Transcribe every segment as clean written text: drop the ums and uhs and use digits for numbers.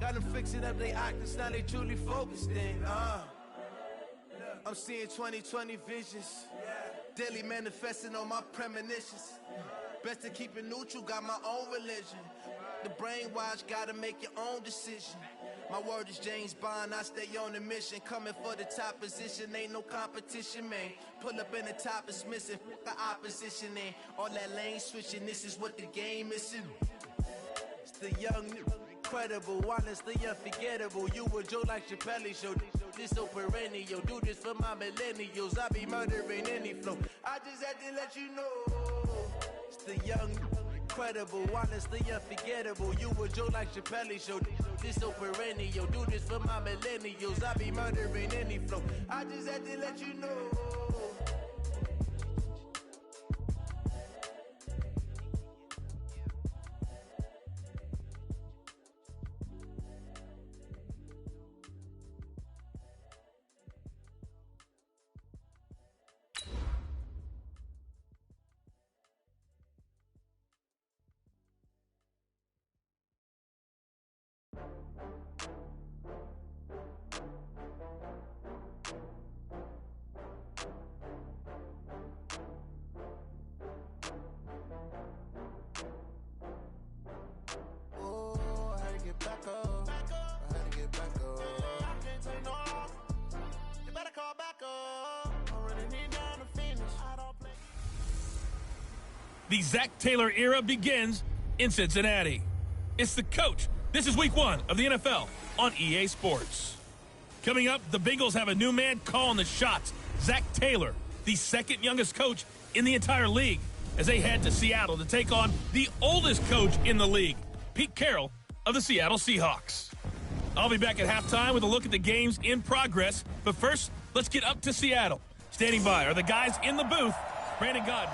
Got them fixing up they octaves, now they truly focused in. I'm seeing 2020 visions. Daily manifesting on my premonitions. Best to keep it neutral, got my own religion. The brainwash, gotta make your own decision. My word is James Bond, I stay on a mission. Coming for the top position, ain't no competition, man. Pull up in the top, it's missing, the opposition, ain't all that lane switching, this is what the game is. It's the young, incredible, honestly unforgettable. You a Joe like Chappelle show, this so perennial. Do this for my millennials, I be murdering any flow. I just had to let you know. It's the young, incredible, honestly unforgettable. You a Joe like Chappelle show, this so perennial. Do this for my millennials, I be murdering any flow. I just had to let you know. The Zach Taylor era begins in Cincinnati. It's the coach. This is week 1 of the NFL on EA Sports. Coming up, the Bengals have a new man calling the shots. Zach Taylor, the second youngest coach in the entire league, as they head to Seattle to take on the oldest coach in the league, Pete Carroll of the Seattle Seahawks. I'll be back at halftime with a look at the games in progress. But first, let's get up to Seattle. Standing by are the guys in the booth, Brandon Godden.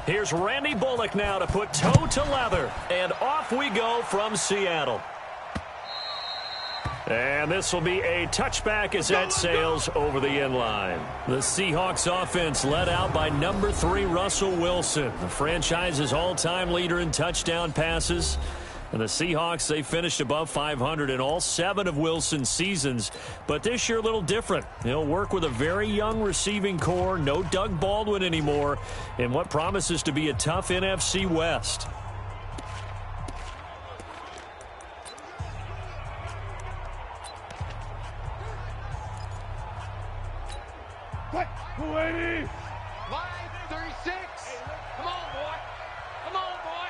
Here's Randy Bullock now to put toe to leather. And off we go from Seattle. And this will be a touchback as that sails over the end line. The Seahawks offense led out by number 3 Russell Wilson, the franchise's all-time leader in touchdown passes. And the Seahawks, they finished above 500 in all 7 of Wilson's seasons. But this year a little different. He'll work with a very young receiving core, no Doug Baldwin anymore, in what promises to be a tough NFC West. What? 280! Line 36! Come on, boy! Come on, boy!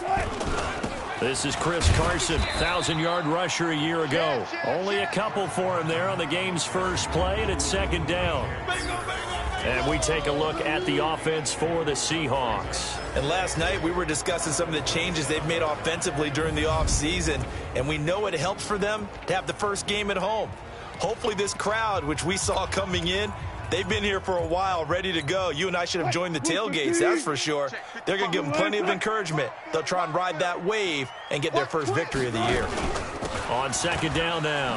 What? This is Chris Carson, 1,000-yard rusher a year ago. Only a couple for him there on the game's first play, and it's second down. And we take a look at the offense for the Seahawks. And last night we were discussing some of the changes they've made offensively during the offseason, and we know it helps for them to have the first game at home. Hopefully this crowd, which we saw coming in, they've been here for a while, ready to go. You and I should have joined the tailgates, that's for sure. They're going to give them plenty of encouragement. They'll try and ride that wave and get their first victory of the year. On second down now,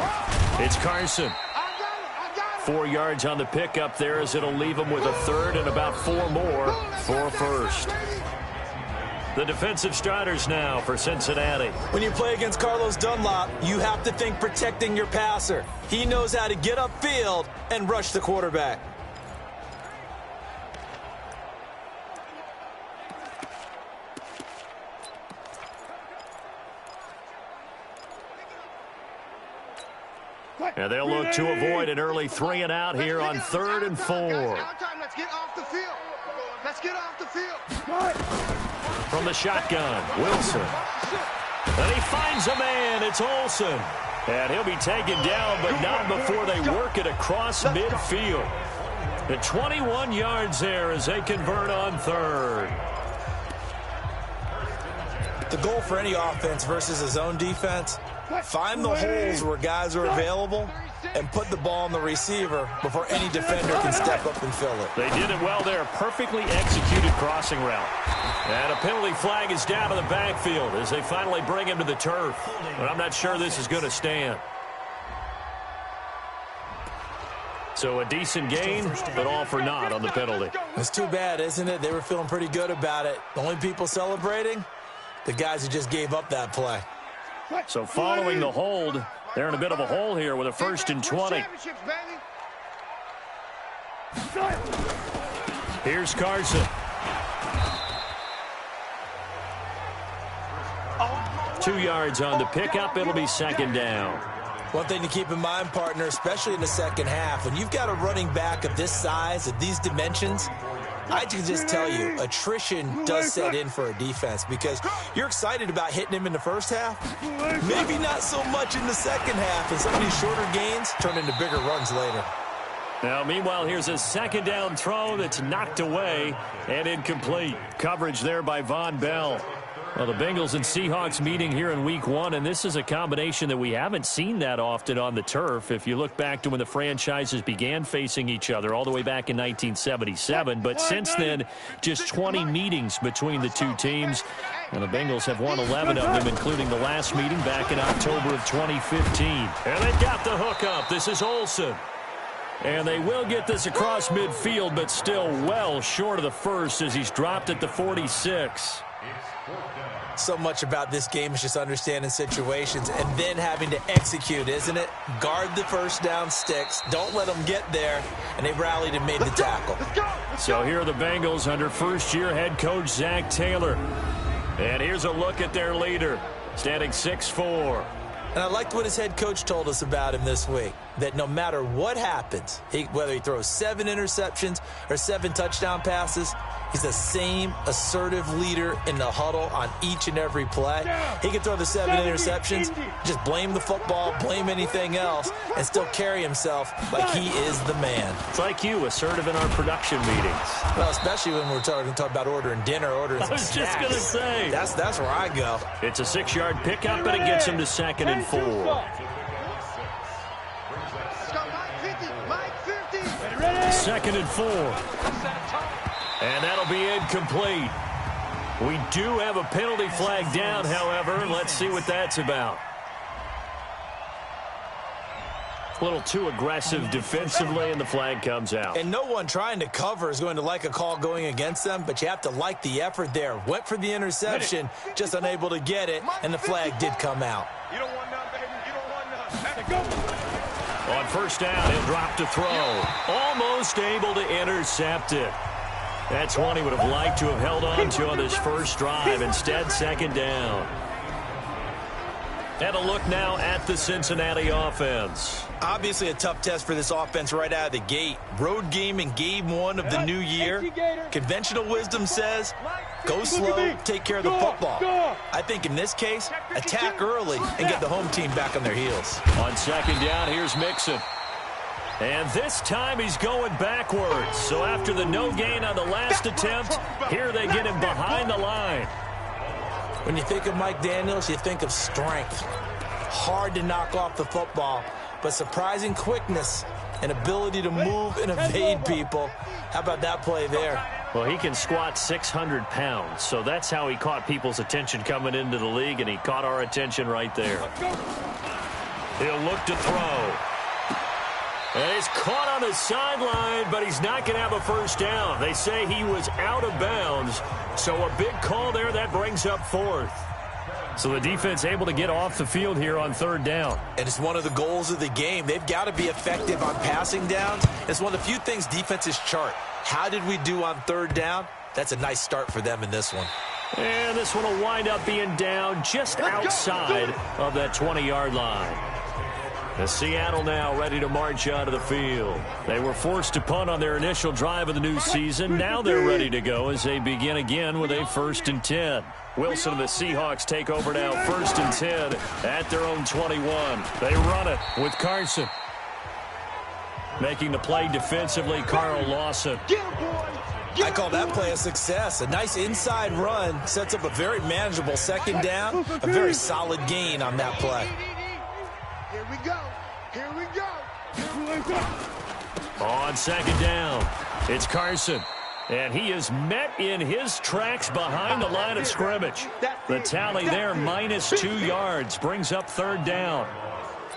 it's Carson. 4 yards on the pickup there as it'll leave him with a third and about 4 more for first. The defensive starters now for Cincinnati. When you play against Carlos Dunlop, you have to think protecting your passer. He knows how to get upfield and rush the quarterback. And they'll look to avoid an early 3 and out here on 3rd and 4. Let's get off the field. Let's get off the field. From the shotgun, Wilson. And he finds a man. It's Olsen. And he'll be taken down, but not before they work it across midfield. The 21 yards there as they convert on 3rd. The goal for any offense versus his own defense, find the holes where guys are available and put the ball on the receiver before any defender can step up and fill it. They did it well there. Perfectly executed crossing route. And a penalty flag is down to the backfield as they finally bring him to the turf. But I'm not sure this is going to stand. So a decent gain, but all for naught on the penalty. It's too bad, isn't it? They were feeling pretty good about it. The only people celebrating, the guys who just gave up that play. So following the hold, they're in a bit of a hole here with a 1st and 20. Here's Carson. 2 yards on the pickup. It'll be 2nd down. One thing to keep in mind, partner, especially in the second half, when you've got a running back of this size, of these dimensions, I can just tell you, attrition does set in for a defense because you're excited about hitting him in the first half. Maybe not so much in the second half, and some of these shorter gains turn into bigger runs later. Now, meanwhile, here's a 2nd down throw that's knocked away and incomplete. Coverage there by Von Bell. Well, the Bengals and Seahawks meeting here in Week 1, and this is a combination that we haven't seen that often on the turf. If you look back to when the franchises began facing each other all the way back in 1977, but since then, just 20 meetings between the two teams, and the Bengals have won 11 of them, including the last meeting back in October of 2015. And they've got the hook up. This is Olsen. And they will get this across midfield, but still well short of the first as he's dropped at the 46. So much about this game is just understanding situations and then having to execute, isn't it? Guard the first down sticks. Don't let them get there. And they rallied and made the tackle. So here are the Bengals under first-year head coach Zach Taylor. And here's a look at their leader, standing 6'4". And I liked what his head coach told us about him this week, that no matter what happens, whether he throws 7 interceptions or 7 touchdown passes, he's the same assertive leader in the huddle on each and every play. He can throw the 7 interceptions, just blame the football, blame anything else, and still carry himself like he is the man. It's like you, assertive in our production meetings. Well, especially when we're talking about ordering dinner, ordering some snacks. I was just going to say. That's where I go. It's a 6-yard pickup, and it gets him to 2nd and 4. Second and 4. And that'll be incomplete. We do have a penalty flag down, however. Let's see what that's about. A little too aggressive defensively, and the flag comes out. And no one trying to cover is going to like a call going against them, but you have to like the effort there. Went for the interception, just unable to get it, and the flag did come out. You don't want none, baby. You don't want none. On first down, he'll drop to throw. Almost able to intercept it. That's one he would have liked to have held on to on this first drive. Instead, 2nd down. And a look now at the Cincinnati offense. Obviously a tough test for this offense right out of the gate. Road game in game 1 of the new year. Conventional wisdom says, go slow, take care of the football. I think in this case, attack early and get the home team back on their heels. On 2nd down, here's Mixon. And this time he's going backwards. So after the no gain on the last attempt, here they get him behind the line. When you think of Mike Daniels, you think of strength. Hard to knock off the football, but surprising quickness and ability to move and evade people. How about that play there? Well, he can squat 600 pounds, so that's how he caught people's attention coming into the league, and he caught our attention right there. He'll look to throw. And he's caught on the sideline, but he's not going to have a first down. They say he was out of bounds, so a big call there. That brings up 4th. So the defense able to get off the field here on 3rd down. And it's one of the goals of the game. They've got to be effective on passing downs. It's one of the few things defenses chart. How did we do on 3rd down? That's a nice start for them in this one. And this one will wind up being down just outside of that 20-yard line. The Seattle now ready to march out of the field. They were forced to punt on their initial drive of the new season. Now they're ready to go as they begin again with a 1st and 10. Wilson and the Seahawks take over now, 1st and 10 at their own 21. They run it with Carson. Making the play defensively, Carl Lawson. I call that play a success. A nice inside run sets up a very manageable 2nd down. A very solid gain on that play. Here we go. Here we go. On 2nd down, it's Carson. And he is met in his tracks behind the line of scrimmage. The tally there, -2 yards, brings up 3rd down.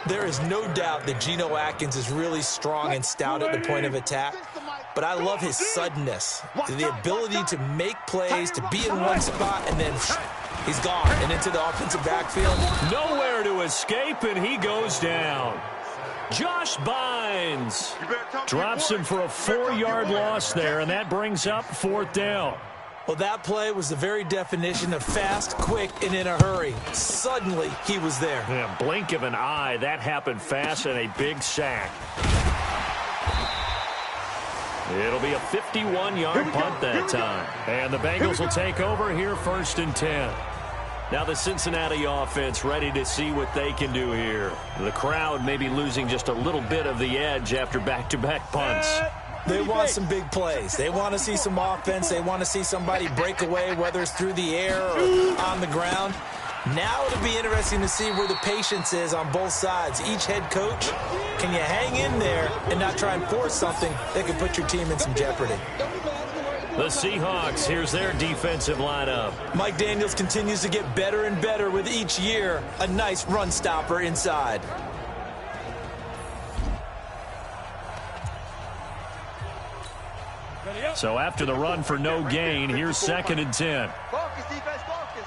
There is no doubt that Geno Atkins is really strong and stout at the point of attack, but I love his suddenness, the ability to make plays, to be in one spot, and then he's gone and into the offensive backfield. Nowhere to escape, and he goes down. Josh Bynes drops him for a 4-yard loss there, and that brings up 4th down. Well, that play was the very definition of fast, quick, and in a hurry. Suddenly, he was there. Yeah, blink of an eye, that happened fast, and a big sack. It'll be a 51-yard punt that time. And the Bengals will take over here 1st and 10. Now the Cincinnati offense ready to see what they can do here. The crowd may be losing just a little bit of the edge after back-to-back punts. They want some big plays. They want to see some offense. They want to see somebody break away, whether it's through the air or on the ground. Now it'll be interesting to see where the patience is on both sides. Each head coach, can you hang in there and not try and force something that could put your team in some jeopardy? The Seahawks, here's their defensive lineup. Mike Daniels continues to get better and better with each year. A nice run stopper inside. So after the run for no gain, here's 2nd and 10. Focus, defense, focus.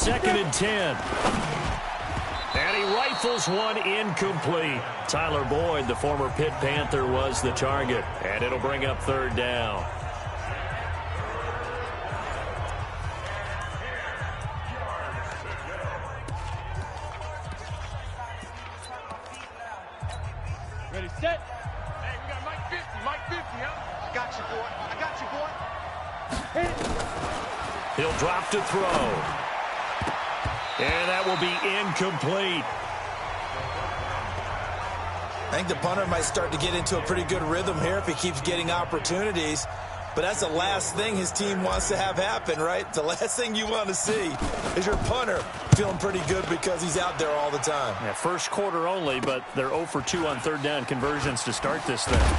2nd and 10. And he rifles one incomplete. Tyler Boyd, the former Pitt Panther, was the target. And it'll bring up 3rd down. Ready, set. Hey, we got Mike 50, Mike 50, huh? I got you, boy. I got you, boy. He'll drop to throw. And that will be incomplete. I think the punter might start to get into a pretty good rhythm here if he keeps getting opportunities. But that's the last thing his team wants to have happen, right? The last thing you want to see is your punter feeling pretty good because he's out there all the time. Yeah, first quarter only, but they're 0 for 2 on 3rd down conversions to start this thing.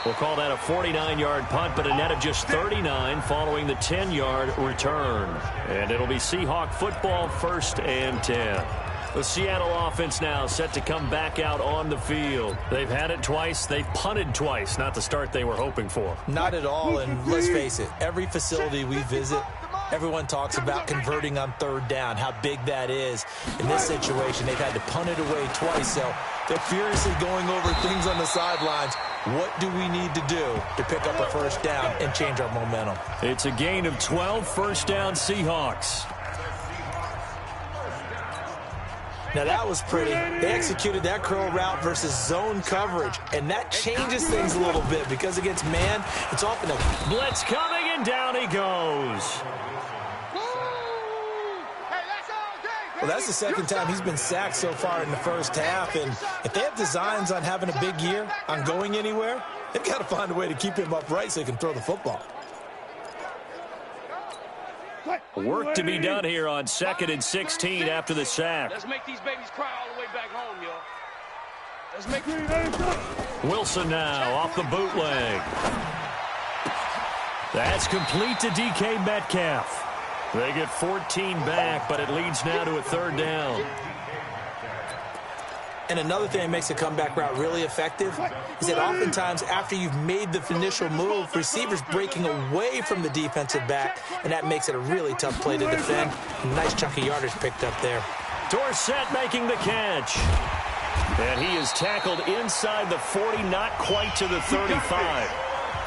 We'll call that a 49-yard punt, but a net of just 39 following the 10-yard return. And it'll be Seahawk football 1st and 10. The Seattle offense now set to come back out on the field. They've had it twice. They've punted twice. Not the start they were hoping for. Not at all, and let's face it, every facility we visit, everyone talks about converting on 3rd down, how big that is. In this situation, they've had to punt it away twice, so they're furiously going over things on the sidelines. What do we need to do to pick up a 1st down and change our momentum? It's a gain of 12, 1st down Seahawks. Now that was pretty. They executed that curl route versus zone coverage, and that changes things a little bit because against man, it's often a blitz coming, and down he goes. Well, that's the 2nd time he's been sacked so far in the 1st half, and if they have designs on having a big year, on going anywhere, they've got to find a way to keep him upright so he can throw the football. Work to be done here on 2nd and 16 after the sack. Let's make these babies cry all the way back home, yo. Let's make Wilson now off the bootleg. That's complete to DK Metcalf. They get 14 back, but it leads now to a 3rd down. And another thing that makes a comeback route really effective is that oftentimes after you've made the initial move, receivers breaking away from the defensive back, and that makes it a really tough play to defend. Nice chunk of yardage picked up there. Dorsett making the catch. And he is tackled inside the 40, not quite to the 35.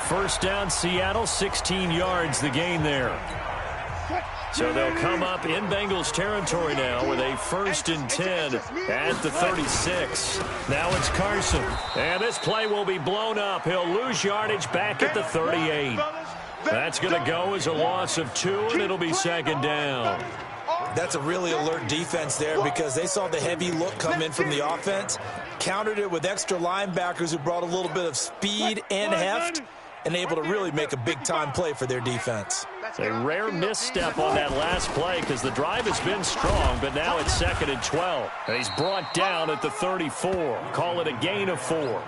1st down, Seattle, 16 yards the gain there. So they'll come up in Bengals territory now with a 1st and 10 at the 36. Now it's Carson. And this play will be blown up. He'll lose yardage back at the 38. That's going to go as a loss of 2, and it'll be 2nd down. That's a really alert defense there because they saw the heavy look come in from the offense, countered it with extra linebackers who brought a little bit of speed and heft, and able to really make a big-time play for their defense. A rare misstep on that last play because the drive has been strong, but now it's 2nd and 12. And he's brought down at the 34. Call it a gain of 4.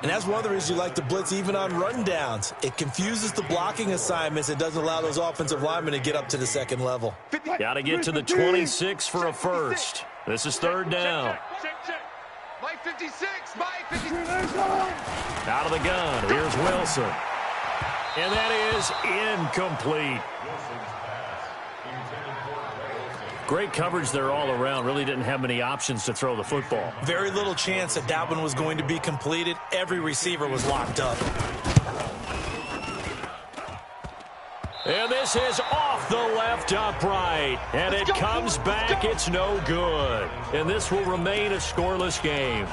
And that's one of the reasons you like to blitz even on rundowns. It confuses the blocking assignments. It doesn't allow those offensive linemen to get up to the second level. Got to get to the 26 for a first. This is third down. Mike 56, Mike 56. Out of the gun, here's Wilson. And that is incomplete. Great coverage there all around. Really didn't have many options to throw the football. Very little chance that that one was going to be completed. Every receiver was locked up. And this is off the left upright. And it comes back. It's no good. And this will remain a scoreless game.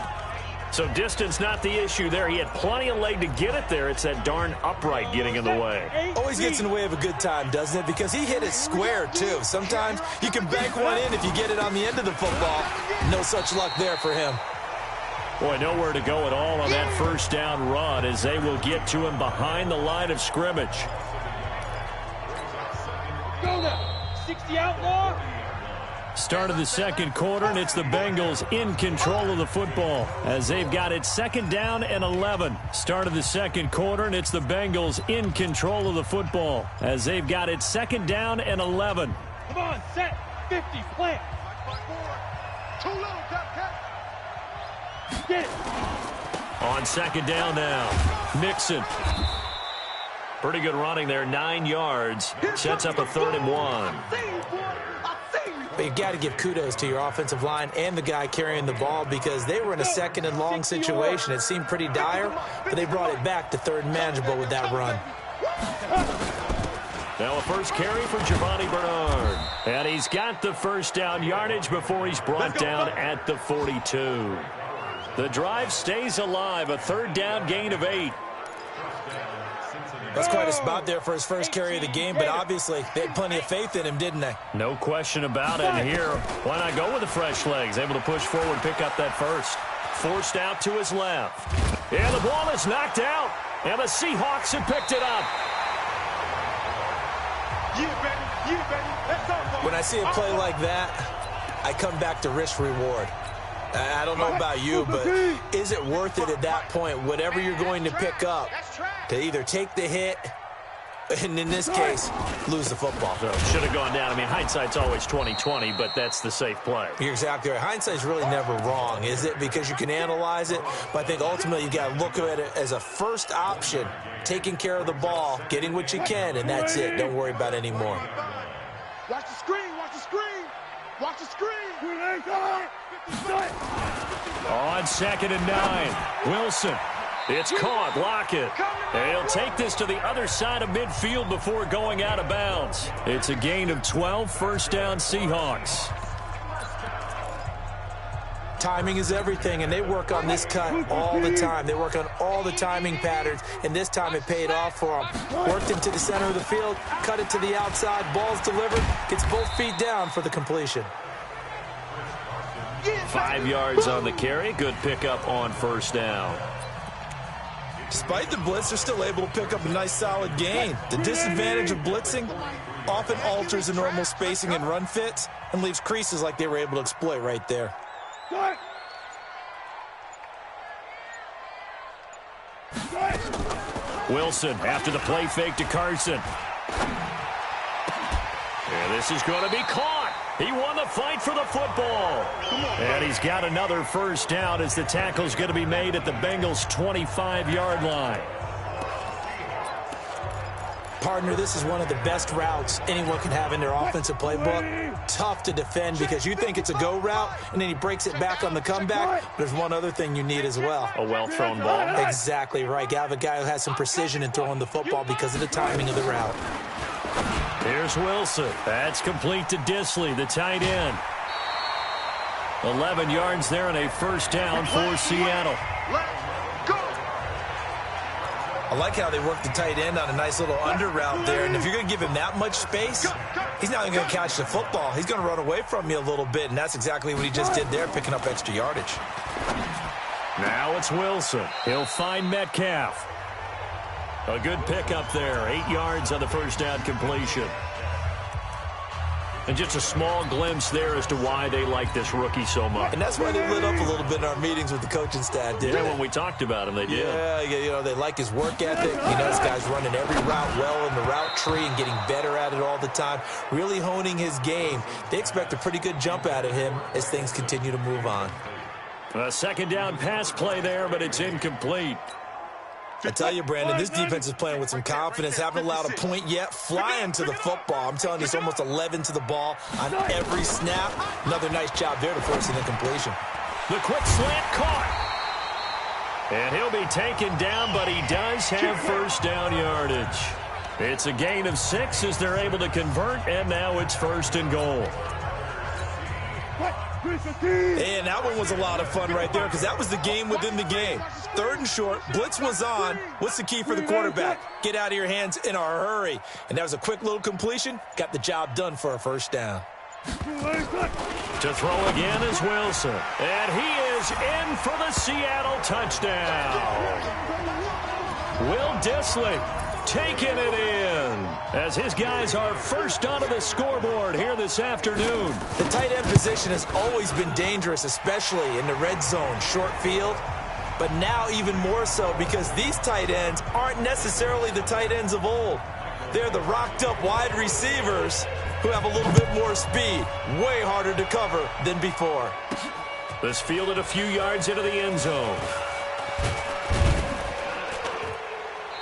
So distance not the issue there. He had plenty of leg to get it there. It's that darn upright getting in the way. Always gets in the way of a good time, doesn't it? Because he hit it square, too. Sometimes you can bank one in if you get it on the end of the football. No such luck there for him. Boy, nowhere to go at all on that first down run as they will get to him behind the line of scrimmage. Go now. 60 outlaw. Start of the second quarter, and it's the Bengals in control of the football as they've got it second down and 11. Start of the second quarter, and it's the Bengals in control of the football as they've got it second down and 11. Come on, set. 50, plant. Too little, Get it. On second down now, Mixon. Pretty good running there, 9 yards. Sets up a 3rd and 1. But you've got to give kudos to your offensive line and the guy carrying the ball because they were in a second and long situation. It seemed pretty dire, but they brought it back to third and manageable with that run. Now a first carry for Giovanni Bernard. And he's got the first down yardage before he's brought down at the 42. The drive stays alive, a third down gain of 8. That's quite a spot there for his first carry of the game, but obviously they had plenty of faith in him, didn't they? No question about it. And here, why not go with the fresh legs? Able to push forward, pick up that first. Forced out to his left. And the ball is knocked out. And the Seahawks have picked it up. When I see a play like that, I come back to risk-reward. I don't know about you, but is it worth it at that point, whatever you're going to pick up, to either take the hit, and in this case, lose the football? So should have gone down. I mean, hindsight's always 20/20, but that's the safe play. You're exactly right. Hindsight's really never wrong, is it? Because you can analyze it, but I think ultimately you got to look at it as a first option, taking care of the ball, getting what you can, and that's it. Don't worry about it anymore. Watch the screen, watch the screen, watch the screen. On 2nd and 9, Wilson. It's caught. Lockett. And he'll take this to the other side of midfield before going out of bounds. It's a gain of 12, first down Seahawks. Timing is everything, and they work on this cut all the time. They work on all the timing patterns, and this time it paid off for them. Worked into the center of the field, cut it to the outside, ball's delivered, gets both feet down for the completion. 5 yards on the carry. Good pickup on first down. Despite the blitz, they're still able to pick up a nice, solid gain. The disadvantage of blitzing often alters the normal spacing and run fits and leaves creases like they were able to exploit right there. Wilson after the play fake to Carson. And this is going to be caught. He won the fight for the football. And he's got another first down as the tackle's going to be made at the Bengals' 25-yard line. Partner, this is one of the best routes anyone can have in their offensive playbook. Tough to defend because you think it's a go route, and then he breaks it back on the comeback. But there's one other thing you need as well. A well-thrown ball. Exactly right. You have a guy who has some precision in throwing the football because of the timing of the route. Here's Wilson. That's complete to Disley, the tight end. 11 yards there and a first down for Seattle. I like how they work the tight end on a nice little under route there. And if you're going to give him that much space, he's not even going to catch the football. He's going to run away from you a little bit, and that's exactly what he just did there, picking up extra yardage. Now it's Wilson. He'll find Metcalf. A good pickup there. 8 yards on the first down completion. And just a small glimpse there as to why they like this rookie so much. And that's why they lit up a little bit in our meetings with the coaching staff, didn't they? When we talked about him, they did. Yeah, you know, they like his work ethic. You know, this guy's running every route well in the route tree and getting better at it all the time, really honing his game. They expect a pretty good jump out of him as things continue to move on. A second down pass play there, but it's incomplete. I tell you, Brandon, this defense is playing with some confidence. Haven't allowed a point yet. Flying to the football. I'm telling you, it's almost 11 to the ball on every snap. Another nice job there to force an incompletion. The quick slant caught. And he'll be taken down, but he does have first down yardage. It's a gain of 6 as they're able to convert, and now it's 1st and goal. And that one was a lot of fun right there because that was the game within the game. 3rd and short, blitz was on. What's the key for the quarterback? Get out of your hands in a hurry. And that was a quick little completion. Got the job done for a first down. To throw again is Wilson. And he is in for the Seattle touchdown. Will Dissly taking it in as his guys are first onto the scoreboard here this afternoon. The tight end position has always been dangerous, especially in the red zone, short field. But now even more so because these tight ends aren't necessarily the tight ends of old. They're the rocked-up wide receivers who have a little bit more speed, way harder to cover than before. This fielded a few yards into the end zone.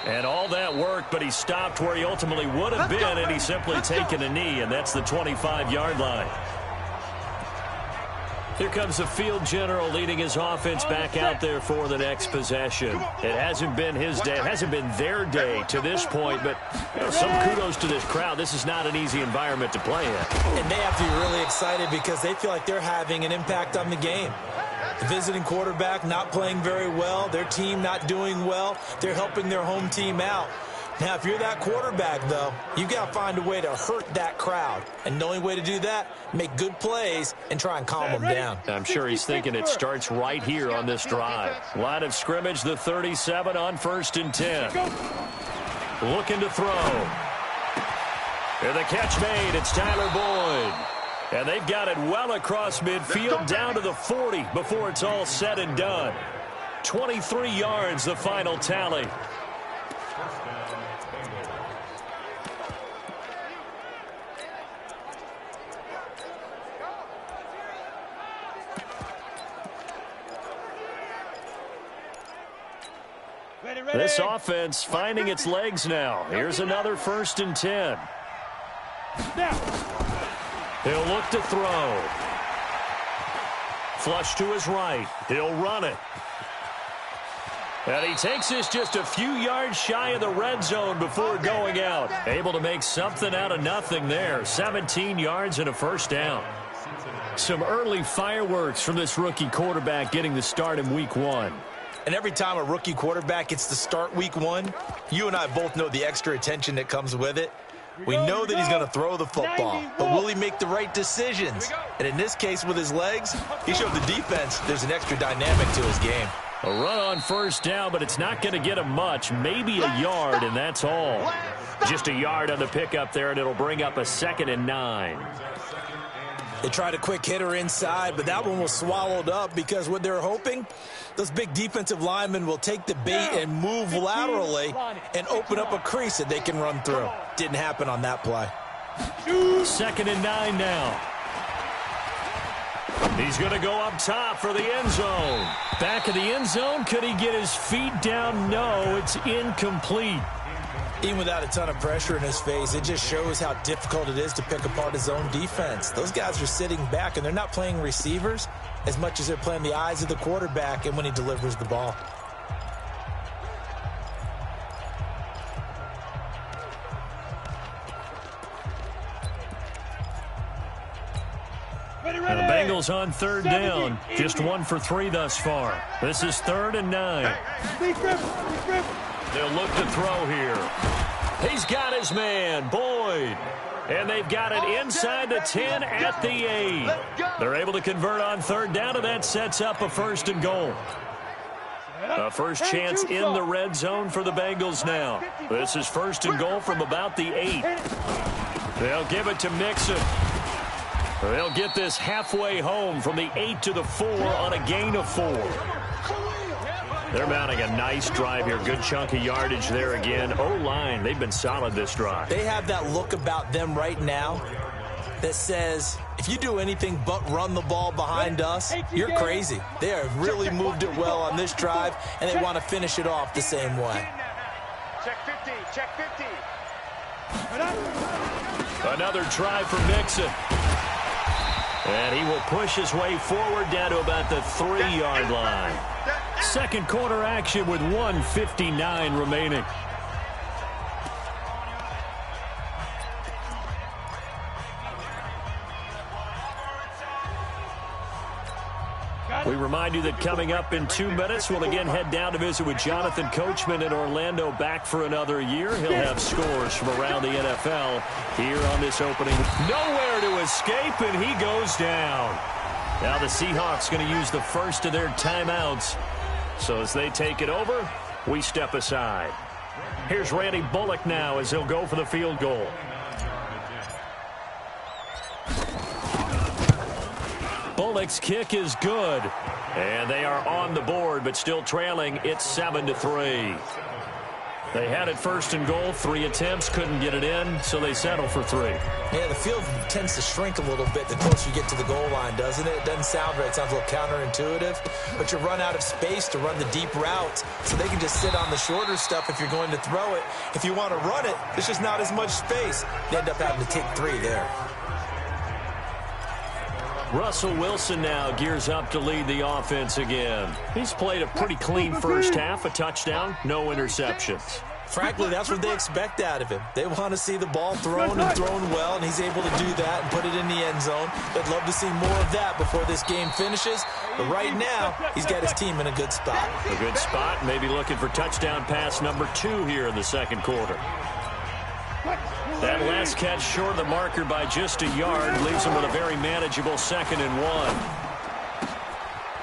And all that work, but he stopped where he ultimately would have been, and he's simply taken a knee, and that's the 25-yard line. Here comes the field general leading his offense back out there for the next possession. It hasn't been his day. It hasn't been their day to this point, but some kudos to this crowd. This is not an easy environment to play in. And they have to be really excited because they feel like they're having an impact on the game. The visiting quarterback not playing very well, their team not doing well. They're helping their home team out. Now, if you're that quarterback, though, you got to find a way to hurt that crowd. And the only way to do that, make good plays and try and calm them down. I'm sure he's thinking it starts right here on this drive. Line of scrimmage, the 37 on 1st and 10. Looking to throw. And the catch made. It's Tyler Boyd. And they've got it well across midfield down to the 40 before it's all said and done. 23 yards, the final tally. This offense finding its legs now. Here's another 1st and 10. He'll look to throw. Flush to his right. He'll run it. And he takes this just a few yards shy of the red zone before going out. Able to make something out of nothing there. 17 yards and a first down. Some early fireworks from this rookie quarterback getting the start in week 1. And every time a rookie quarterback gets to start week 1, you and I both know the extra attention that comes with it. We know that he's going to throw the football, but will he make the right decisions? And in this case, with his legs, he showed the defense there's an extra dynamic to his game. A run on first down, but it's not going to get him much. Maybe a yard, and that's all. Just a yard on the pickup there, and it'll bring up a 2nd and 9. They tried a quick hitter inside, but that one was swallowed up because what they're hoping, those big defensive linemen will take the bait and move laterally and open up a crease that they can run through. Didn't happen on that play. 2nd and 9 now. He's going to go up top for the end zone. Back of the end zone. Could he get his feet down? No, it's incomplete. Even without a ton of pressure in his face, it just shows how difficult it is to pick apart his own defense. Those guys are sitting back, and they're not playing receivers as much as they're playing the eyes of the quarterback and when he delivers the ball. And the Bengals on 3rd down. Just 1 for 3 thus far. This is 3rd and 9. They'll look to throw here. He's got his man, Boyd. And they've got it inside the 10 at the 8. They're able to convert on 3rd down, and that sets up a 1st and goal. A first chance in the red zone for the Bengals now. This is 1st and goal from about the 8. They'll give it to Mixon. They'll get this halfway home from the 8 to the 4 on a gain of 4. They're mounting a nice drive here. Good chunk of yardage there again. O-line, they've been solid this drive. They have that look about them right now that says, if you do anything but run the ball behind us, you're crazy. They have really moved it well on this drive, and they want to finish it off the same way. Check 50, check 50. Another try for Mixon. And he will push his way forward down to about the 3-yard line. Second quarter action with 1:59 remaining. We remind you that coming up in 2 minutes, we'll again head down to visit with Jonathan Coachman in Orlando, back for another year. He'll have scores from around the NFL here on this opening. Nowhere to escape, and he goes down. Now the Seahawks going to use the first of their timeouts. So as they take it over, we step aside. Here's Randy Bullock now as he'll go for the field goal. Bullock's kick is good. And they are on the board, but still trailing. It's 7-3. They had it first and goal, 3 attempts, couldn't get it in, so they settle for 3. Yeah, the field tends to shrink a little bit the closer you get to the goal line, doesn't it? It doesn't sound right. It sounds a little counterintuitive. But you run out of space to run the deep routes, so they can just sit on the shorter stuff if you're going to throw it. If you want to run it, there's just not as much space. They end up having to take 3 there. Russell Wilson now gears up to lead the offense again. He's played a pretty clean first half, a touchdown, no interceptions. Frankly, that's what they expect out of him. They want to see the ball thrown and thrown well, and he's able to do that and put it in the end zone. They'd love to see more of that before this game finishes. But right now, he's got his team in a good spot. A good spot, maybe looking for touchdown pass number 2 here in the second quarter. That last catch short of the marker by just a yard leaves him with a very manageable 2nd and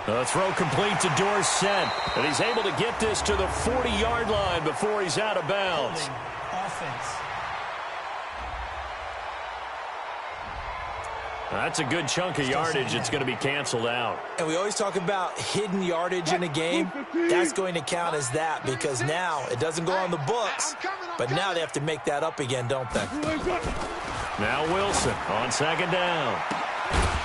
1. The throw complete to Dorsett, and he's able to get this to the 40-yard line before he's out of bounds. Offense. That's a good chunk of yardage. It's going to be canceled out. And we always talk about hidden yardage in a game. That's going to count as that because now it doesn't go on the books, but now they have to make that up again, don't they? Now Wilson on 2nd down.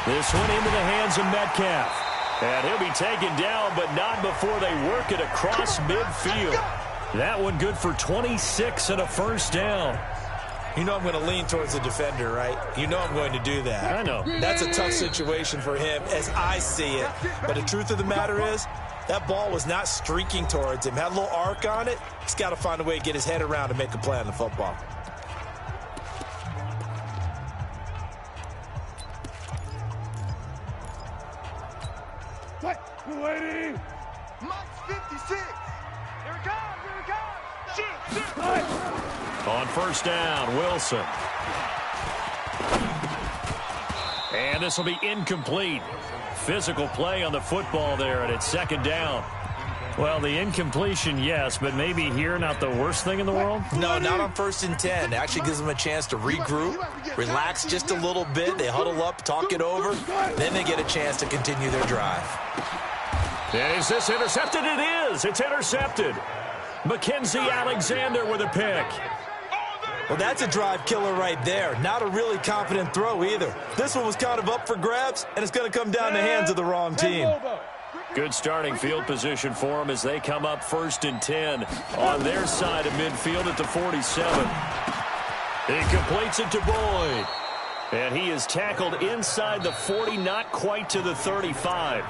This one into the hands of Metcalf. And he'll be taken down, but not before they work it across midfield. That one good for 26 and a first down. You know I'm going to lean towards the defender, right? You know I'm going to do that. I know. That's a tough situation for him as I see it. But the truth of the matter is, that ball was not streaking towards him. Had a little arc on it. He's got to find a way to get his head around and make a play on the football. Waiting. Mike's 56. Here it comes. Here it comes. Shoot. On first down, Wilson. And this will be incomplete. Physical play on the football there, and it's 2nd down. Well, the incompletion, yes, but maybe here not the worst thing in the world? No, not on 1st and 10. It actually gives them a chance to regroup, relax just a little bit. They huddle up, talk it over. Then they get a chance to continue their drive. Is this intercepted? It is. It's intercepted. Mackenzie Alexander with a pick. Well, that's a drive killer right there. Not a really confident throw either. This one was kind of up for grabs, and it's going to come down the hands of the wrong team. Good starting field position for them as they come up 1st and 10 on their side of midfield at the 47. He completes it to Boyd. And he is tackled inside the 40, not quite to the 35.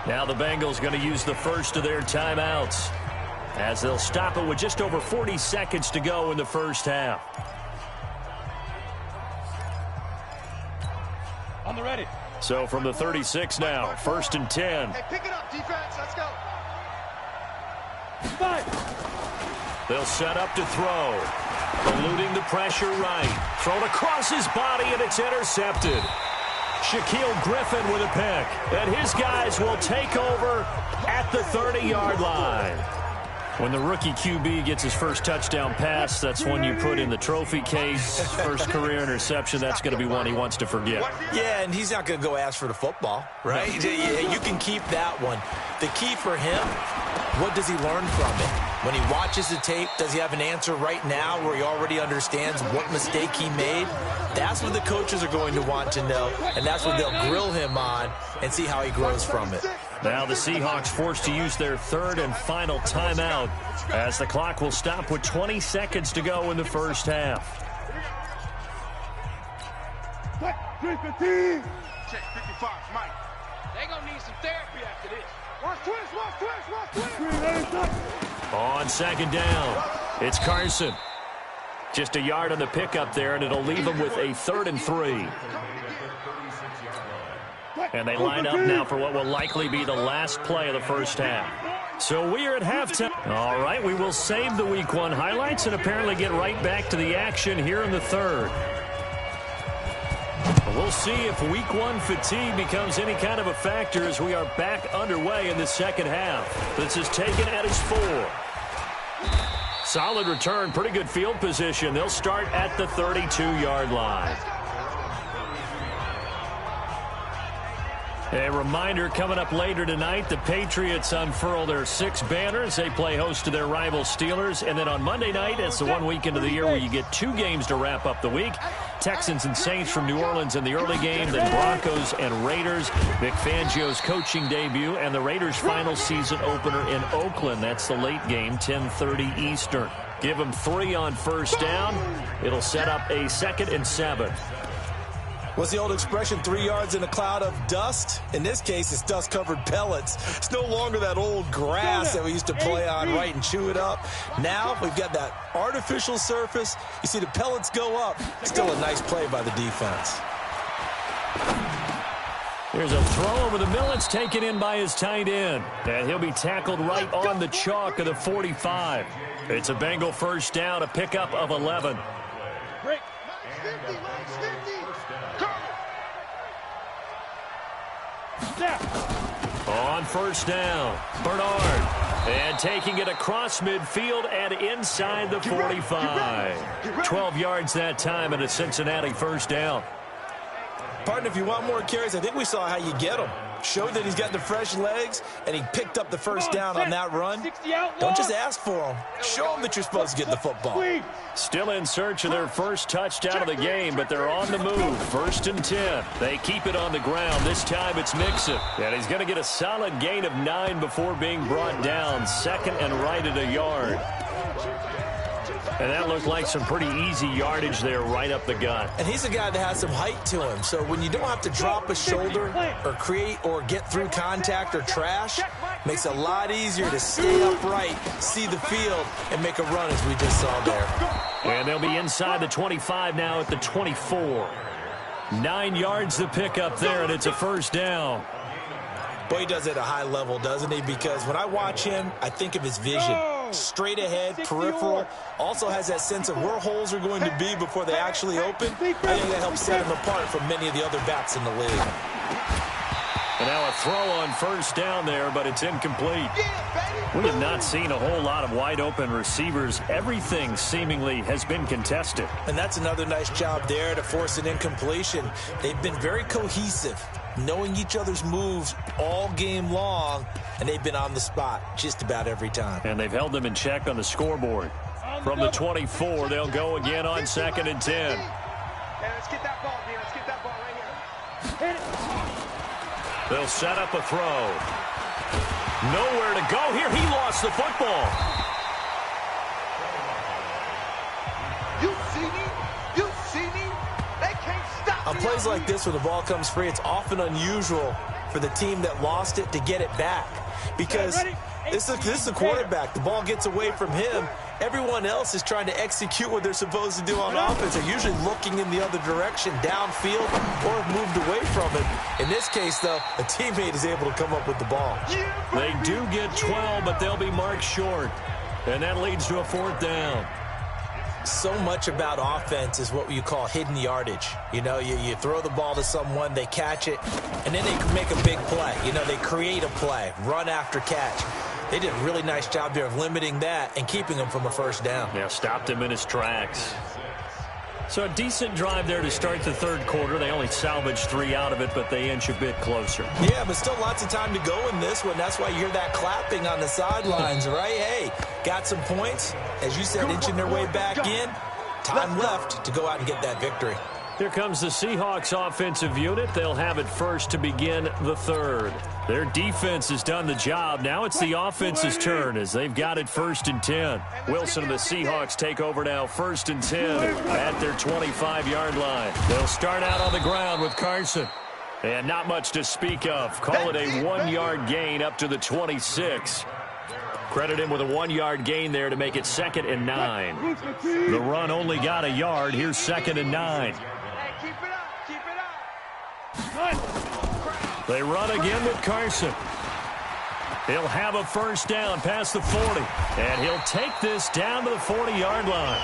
Now the Bengals going to use the first of their timeouts, as they'll stop it with just over 40 seconds to go in the first half. On the ready. So from the 36 now, 1st and 10. Hey, pick it up, defense. Let's go. They'll set up to throw. Eluding the pressure right. Thrown across his body, and it's intercepted. Shaquille Griffin with a pick. And his guys will take over at the 30-yard line. When the rookie QB gets his first touchdown pass, that's one you put in the trophy case. First career interception, that's going to be one he wants to forget. Yeah, and he's not going to go ask for the football, right? You can keep that one. The key for him, what does he learn from it? When he watches the tape, does he have an answer right now where he already understands what mistake he made? That's what the coaches are going to want to know, and that's what they'll grill him on and see how he grows from it. Now the Seahawks forced to use their third and final timeout as the clock will stop with 20 seconds to go in the first half. Check 55, Mike. They gonna need some therapy after this. Watch twist. On second down, it's Carson. Just a yard on the pickup there, and it'll leave them with a 3rd and 3. And they line up now for what will likely be the last play of the first half. So we are at halftime. All right, we will save the Week 1 highlights and apparently get right back to the action here in the third. We'll see if Week 1 fatigue becomes any kind of a factor as we are back underway in the second half. This is taken at his 4. Solid return, pretty good field position. They'll start at the 32-yard line. A reminder coming up later tonight, the Patriots unfurl their 6 banners. They play host to their rival Steelers. And then on Monday night, it's the one weekend of the year where you get 2 games to wrap up the week. Texans and Saints from New Orleans in the early game, then Broncos and Raiders. Vic Fangio's coaching debut, and the Raiders' final season opener in Oakland. That's the late game, 10:30 Eastern. Give them 3 on first down. It'll set up a 2nd and 7. What's the old expression, 3 yards in a cloud of dust? In this case, it's dust-covered pellets. It's no longer that old grass that we used to play on, right, and chew it up. Now we've got that artificial surface. You see the pellets go up. Still a nice play by the defense. Here's a throw over the middle. It's taken in by his tight end. And he'll be tackled right on the chalk of the 45. It's a Bengal first down, a pickup of 11. Break. On first down, Bernard. And taking it across midfield and inside the 45. 12 yards that time and a Cincinnati first down. Partner, if you want more carries, I think we saw how you get them. Showed that he's got the fresh legs, and he picked up the first down on that run. Don't just ask for them. Show them that you're supposed to get the football. Still in search of their first touchdown of the game, but they're on the move. 1st and 10. They keep it on the ground. This time it's Mixon. And he's going to get a solid gain of 9 before being brought down. 2nd and right at a yard. And that looked like some pretty easy yardage there right up the gut. And he's a guy that has some height to him. So when you don't have to drop a shoulder or create or get through contact or trash, makes it a lot easier to stay upright, see the field, and make a run as we just saw there. And they'll be inside the 25 now at the 24. 9 yards to pick up there, and it's a first down. Boy, he does it at a high level, doesn't he? Because when I watch him, I think of his vision. Straight ahead, peripheral. Also has that sense of where holes are going to be before they actually open. I think that helps set him apart from many of the other backs in the league. And now a throw on first down there, but it's incomplete. We have not seen a whole lot of wide open receivers. Everything seemingly has been contested. And that's another nice job there to force an incompletion. They've been very cohesive, knowing each other's moves all game long, and they've been on the spot just about every time. And they've held them in check on the scoreboard. From the 24, they'll go again on 2nd and 10. Hey, let's get that ball, man. Let's get that ball right here. Hit it. They'll set up a throw. Nowhere to go here. He lost the football. You see me? You see me? They can't stop On me. plays like this where the ball comes free, it's often unusual for the team that lost it to get it back. Because this is the quarterback. The ball gets away from him. Everyone else is trying to execute what they're supposed to do on offense. They're usually looking in the other direction, downfield, or have moved away from it. In this case, though, a teammate is able to come up with the ball. They do get 12, but they'll be marked short. And that leads to a 4th down. So much about offense is what you call hidden yardage. You know, you throw the ball to someone, they catch it, and then they can make a big play. You know, they create a play, run after catch. They did a really nice job there of limiting that and keeping him from a first down. Yeah, stopped him in his tracks. So a decent drive there to start the third quarter. They only salvaged 3 out of it, but they inch a bit closer. Yeah, but still lots of time to go in this one. That's why you hear that clapping on the sidelines, right? Hey, got some points. As you said, inching their way back in. Time left to go out and get that victory. Here comes the Seahawks offensive unit. They'll have it first to begin the third. Their defense has done the job. Now it's the offense's turn as they've got it 1st and 10. Wilson and the Seahawks take over now 1st and 10 at their 25-yard line. They'll start out on the ground with Carson. And not much to speak of. Call it a 1-yard gain up to the 26. Credit him with a 1-yard gain there to make it 2nd and 9. The run only got a yard. Here's 2nd and 9. They run again with Carson. He'll have a first down past the 40. And he'll take this down to the 40-yard line.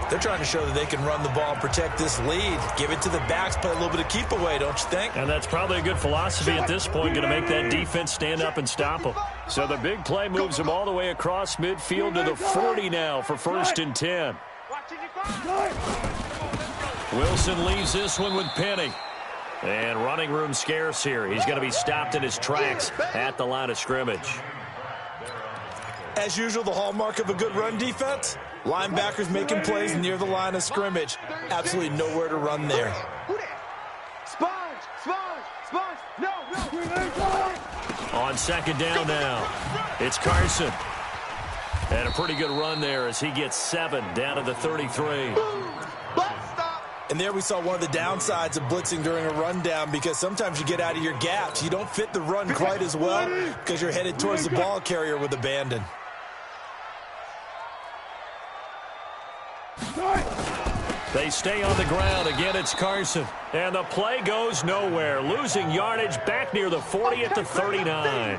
They're trying to show that they can run the ball and protect this lead. Give it to the backs, play a little bit of keep away, don't you think? And that's probably a good philosophy at this point, going to make that defense stand up and stop them. So the big play moves them all the way across midfield to the 40 now for 1st and 10. Wilson leaves this one with Penny. And running room scarce here. He's going to be stopped in his tracks at the line of scrimmage. As usual, the hallmark of a good run defense, linebackers making plays near the line of scrimmage. Absolutely nowhere to run there. On 2nd down now, it's Carson. And a pretty good run there as he gets 7 down to the 33. And there we saw one of the downsides of blitzing during a rundown, because sometimes you get out of your gaps. You don't fit the run quite as well because you're headed towards the ball carrier with abandon. They stay on the ground. Again, it's Carson. And the play goes nowhere. Losing yardage back near the 40 at the 39.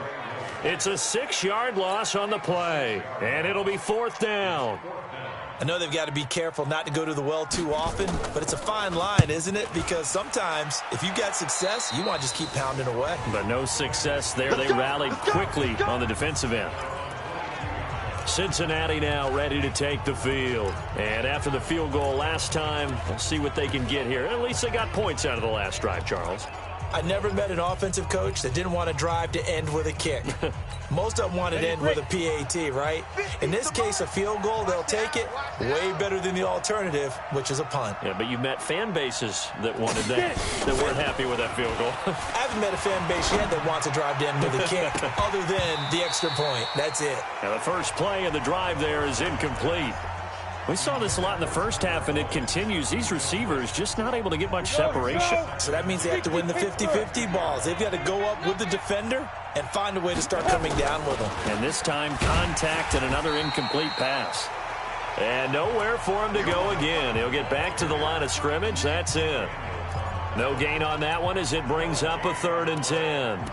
It's a 6-yard loss on the play. And it'll be 4th down. I know they've got to be careful not to go to the well too often, but it's a fine line, isn't it? Because sometimes if you've got success, you want to just keep pounding away. But no success there. They rallied quickly on the defensive end. Cincinnati now ready to take the field. And after the field goal last time, we'll see what they can get here. At least they got points out of the last drive, Charles. I never met an offensive coach that didn't want to drive to end with a kick. Most of them wanted to end with a PAT, right? In this case, a field goal, they'll take it. Way better than the alternative, which is a punt. Yeah, but you met fan bases that wanted that weren't happy with that field goal. I haven't met a fan base yet that wants to drive to end with a kick, other than the extra point. That's it. Now the first play of the drive there is incomplete. We saw this a lot in the first half, and it continues. These receivers just not able to get much separation. So that means they have to win the 50-50 balls. They've got to go up with the defender and find a way to start coming down with them. And this time, contact and another incomplete pass. And nowhere for him to go again. He'll get back to the line of scrimmage. That's it. No gain on that one as it brings up a 3rd and 10.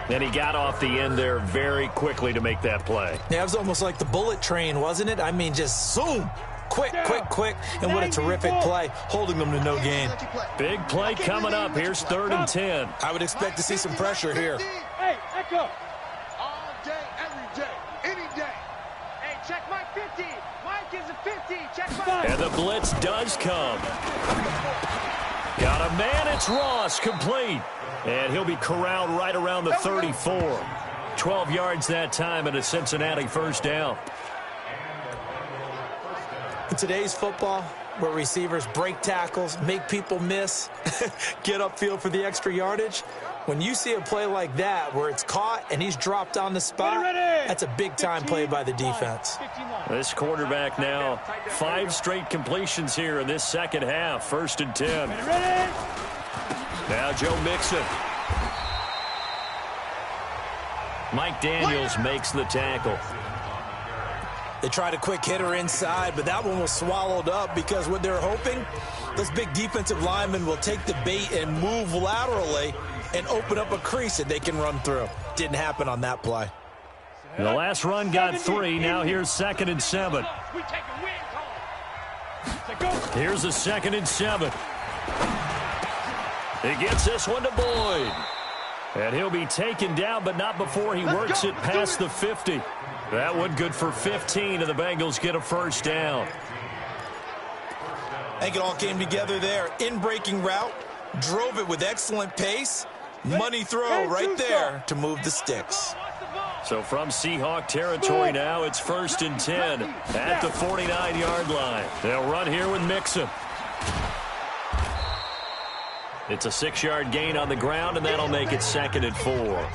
And he got off the end there very quickly to make that play. Yeah, it was almost like the bullet train, wasn't it? I mean, just zoom. Quick, quick, quick. And what a terrific play, holding them to no gain. Big play coming up. Here's 3rd and 10. I would expect to see some pressure here. Hey, Echo. All day, every day, any day. Hey, check my 50. Mike is a 50. Check my... And the blitz does come. Got a man. It's Ross, complete. And he'll be corralled right around the 34. 12 yards that time and a Cincinnati first down. In today's football, where receivers break tackles, make people miss, get upfield for the extra yardage, when you see a play like that where it's caught and he's dropped on the spot, that's a big-time play by the defense. This quarterback now, 5 straight completions here in this second half. 1st and 10. Now Joe Mixon. Mike Daniels makes the tackle. They tried a quick hitter inside, but that one was swallowed up because what they're hoping, those big defensive linemen will take the bait and move laterally and open up a crease that they can run through. Didn't happen on that play. The last run got 3. Now here's 2nd and 7. Here's a 2nd and 7. He gets this one to Boyd. And he'll be taken down, but not before he works it past the 50. That one good for 15, and the Bengals get a first down. I think it all came together there. In-breaking route, drove it with excellent pace. Money throw right there to move the sticks. So from Seahawk territory now, it's 1st and 10 at the 49-yard line. They'll run here with Mixon. It's a 6-yard gain on the ground, and that'll make it 2nd and 4.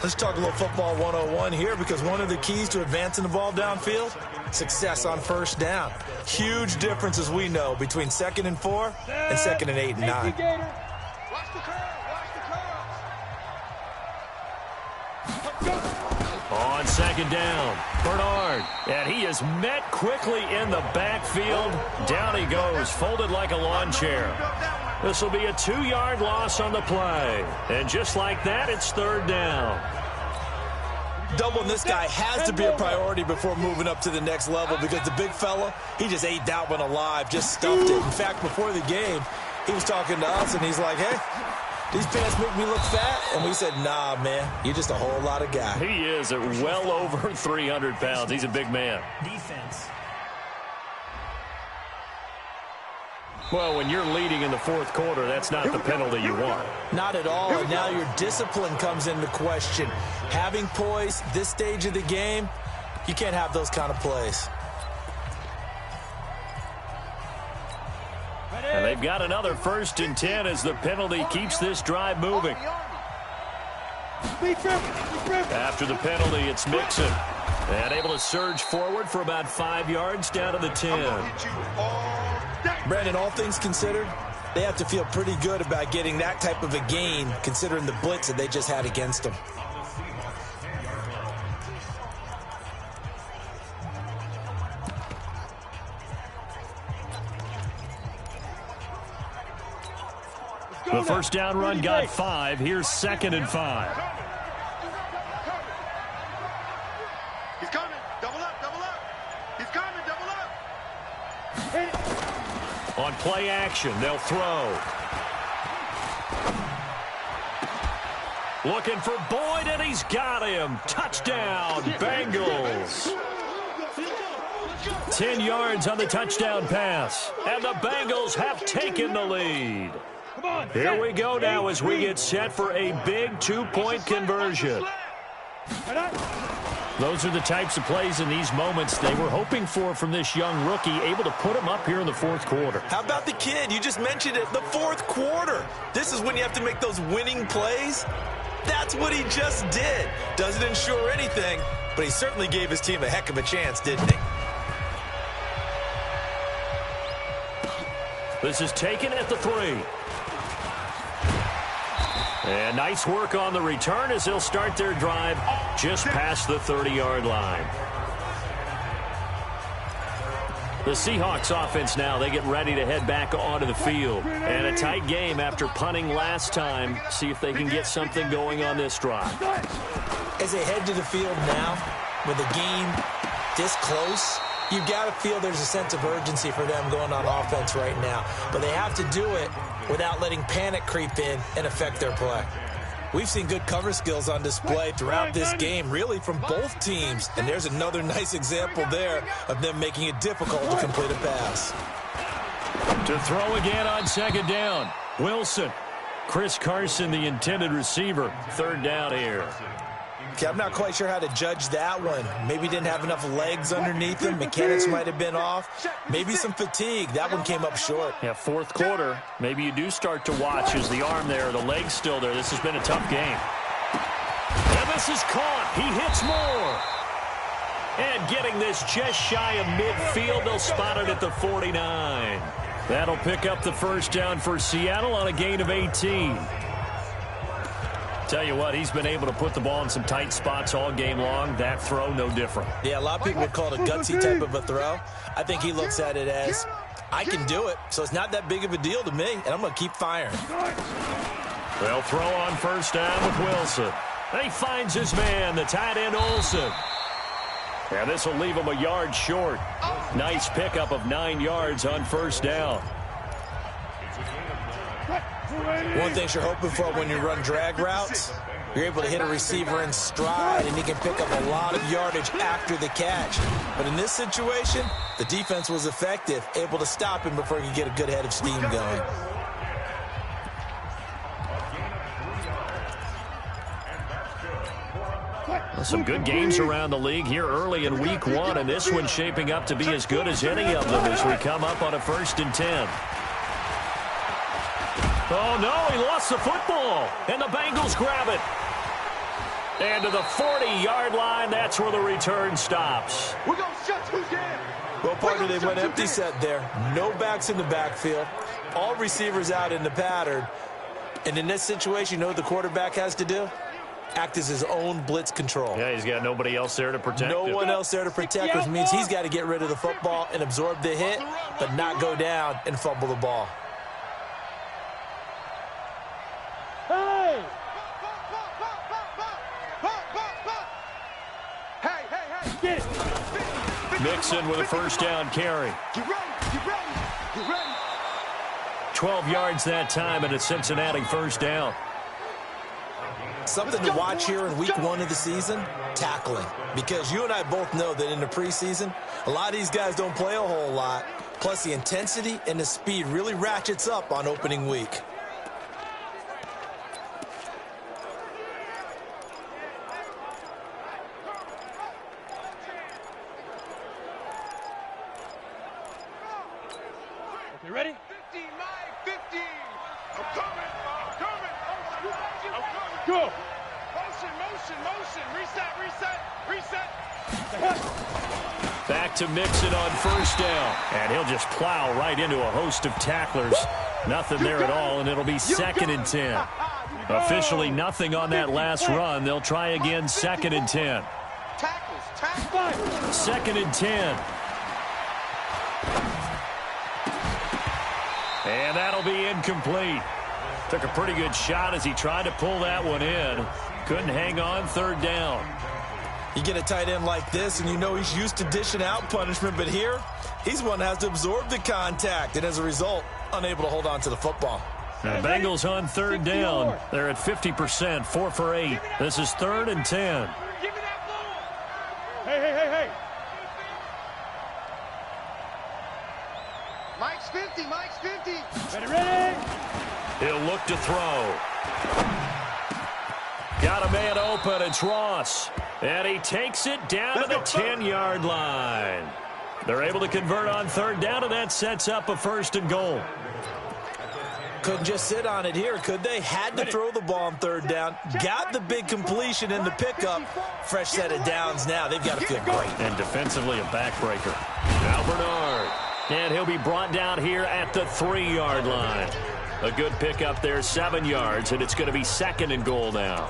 Let's talk a little football 101 here, because one of the keys to advancing the ball downfield, success on first down. Huge difference, as we know, between 2nd and 4 and 2nd and 8 and 9. On 2nd down, Bernard, and he is met quickly in the backfield. Down he goes, folded like a lawn chair. This will be a 2-yard loss on the play. And just like that, it's 3rd down. Doubling this guy has to be a priority before moving up to the next level, because the big fella, he just ate that one alive, just stuffed it. In fact, before the game, he was talking to us, and he's like, hey, these pants make me look fat. And we said, nah, man, you're just a whole lot of guy. He is at well over 300 pounds. He's a big man. Defense. Well, when you're leading in the 4th quarter, that's not the penalty you want. Not at all, and now your discipline comes into question. Having poise this stage of the game, you can't have those kind of plays. And they've got another 1st and 10 as the penalty keeps this drive moving. After the penalty, it's Mixon. And able to surge forward for about 5 yards down to the 10. Brandon, all things considered, they have to feel pretty good about getting that type of a gain, considering the blitz that they just had against them. The first down run got 5. Here's 2nd and 5. He's coming. Double up, double up. He's coming, double up. On play action, they'll throw. Looking for Boyd, and he's got him. Touchdown, Bengals. 10 yards on the touchdown pass, and the Bengals have taken the lead. Here we go now as we get set for a big 2-point conversion. Those are the types of plays in these moments they were hoping for from this young rookie, able to put him up here in the 4th quarter. How about the kid? You just mentioned it, the 4th quarter. This is when you have to make those winning plays. That's what he just did. Doesn't ensure anything, but he certainly gave his team a heck of a chance, didn't he? This is taken at the 3. And nice work on the return as they'll start their drive just past the 30-yard line. The Seahawks offense now, they get ready to head back onto the field. And a tight game after punting last time. See if they can get something going on this drive. As they head to the field now, with the game this close, you've got to feel there's a sense of urgency for them going on offense right now. But they have to do it without letting panic creep in and affect their play. We've seen good cover skills on display throughout this game, really from both teams. And there's another nice example there of them making it difficult to complete a pass. To throw again on 2nd down, Wilson. Chris Carson, the intended receiver. 3rd down here. Okay, I'm not quite sure how to judge that one. Maybe didn't have enough legs underneath him. Mechanics might have been off. Maybe some fatigue. That one came up short. Yeah, 4th quarter. Maybe you do start to watch as the arm there, the leg's still there. This has been a tough game. And this is caught. He hits more. And getting this just shy of midfield, they'll spot it at the 49. That'll pick up the first down for Seattle on a gain of 18. Tell you what, he's been able to put the ball in some tight spots all game long. That throw, no different. Yeah, a lot of people would call it a gutsy type of a throw. I think he looks at it as, I can do it, so it's not that big of a deal to me, and I'm going to keep firing. They'll throw on first down with Wilson. And he finds his man, the tight end Olsen. And this will leave him a yard short. Nice pickup of 9 yards on first down. One thing you're hoping for when you run drag routes, you're able to hit a receiver in stride, and he can pick up a lot of yardage after the catch. But in this situation, the defense was effective, able to stop him before he could get a good head of steam going. Well, some good games around the league here early in week 1, and this one's shaping up to be as good as any of them as we come up on a 1st and 10. Oh, no, he lost the football, and the Bengals grab it. And to the 40-yard line, that's where the return stops. We're going to shut who's in. Well, partner, they went empty set there. No backs in the backfield. All receivers out in the pattern. And in this situation, you know what the quarterback has to do? Act as his own blitz control. Yeah, he's got nobody else there to protect him. No one else there to protect, which means he's got to get rid of the football and absorb the hit, but not go down and fumble the ball. Hey! Get it! Mixon with a 1st down carry. Get ready! Get ready! Get ready! 12 yards that time, and a Cincinnati 1st down. Something to watch here in week 1 of the season, tackling. Because you and I both know that in the preseason, a lot of these guys don't play a whole lot. Plus, the intensity and the speed really ratchets up on opening week. You ready? 50, Mike, 50. I'm coming. Go! Motion. Reset. Back to Mixon on 1st down. And he'll just plow right into a host of tacklers. Nothing there at all, and it'll be 2nd and 10. Officially nothing on that last run. They'll try again, 2nd and 10. Tackles. 2nd and 10. And that'll be incomplete. Took a pretty good shot as he tried to pull that one in. Couldn't hang on, 3rd down. You get a tight end like this, and you know he's used to dishing out punishment, but here, he's one that has to absorb the contact, and as a result, unable to hold on to the football. The Bengals on 3rd down. They're at 50%, 4 for 8. This is 3rd and 10. Give me that ball. Hey. Mike's 50. Ready? He'll look to throw. Got a man open. It's Ross. And he takes it down to the 10-yard line. They're able to convert on 3rd down, and that sets up a 1st and goal. Couldn't just sit on it here, could they? Had to throw the ball on 3rd down. Got the big completion in the pickup. Fresh set of downs now. They've got to feel great. And defensively, a backbreaker. Now Bernard. And he'll be brought down here at the 3-yard line. A good pickup there, 7 yards, and it's going to be 2nd and goal now.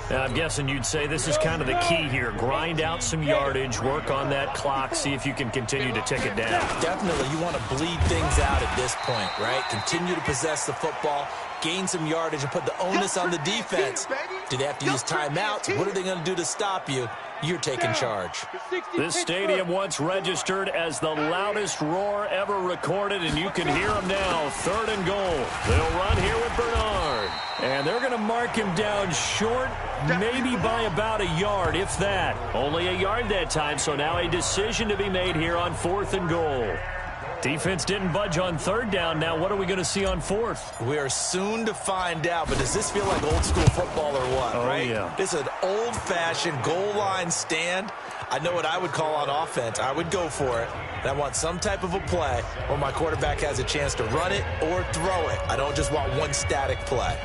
And I'm guessing you'd say this is kind of the key here. Grind out some yardage, work on that clock, see if you can continue to tick it down. Definitely, you want to bleed things out at this point, right? Continue to possess the football, gain some yardage, and put the onus on the defense. Do they have to use timeouts? What are they going to do to stop you? You're taking charge. This stadium once registered as the loudest roar ever recorded, and you can hear them now. 3rd and goal. They'll run here with Bernard. And they're going to mark him down short, maybe by about a yard, if that. Only a yard that time, so now a decision to be made here on 4th and goal. Defense didn't budge on 3rd down. Now what are we going to see on 4th? We are soon to find out, but does this feel like old school football or what, right? Yeah. This is an old-fashioned goal line stand. I know what I would call on offense. I would go for it. And I want some type of a play where my quarterback has a chance to run it or throw it. I don't just want one static play.